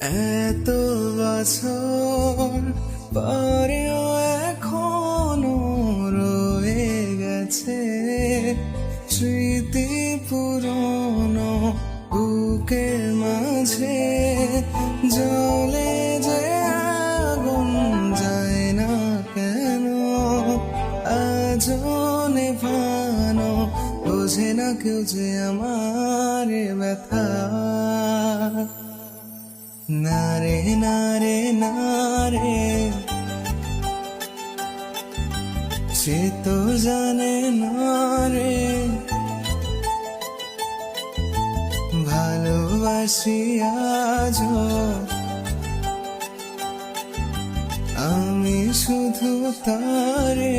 এত বছর পরেও এখনো রয়ে গেছে স্মৃতি পুরনো বুকের মাঝে। জলে যে আগুন যায় না কেন, আজও নেভানো বোঝে না কেউ যে আমার ব্যথা। নারে নারে নারে, সে তো জানে না রে, ভালোবাসি আজও আমি শুধু তারে।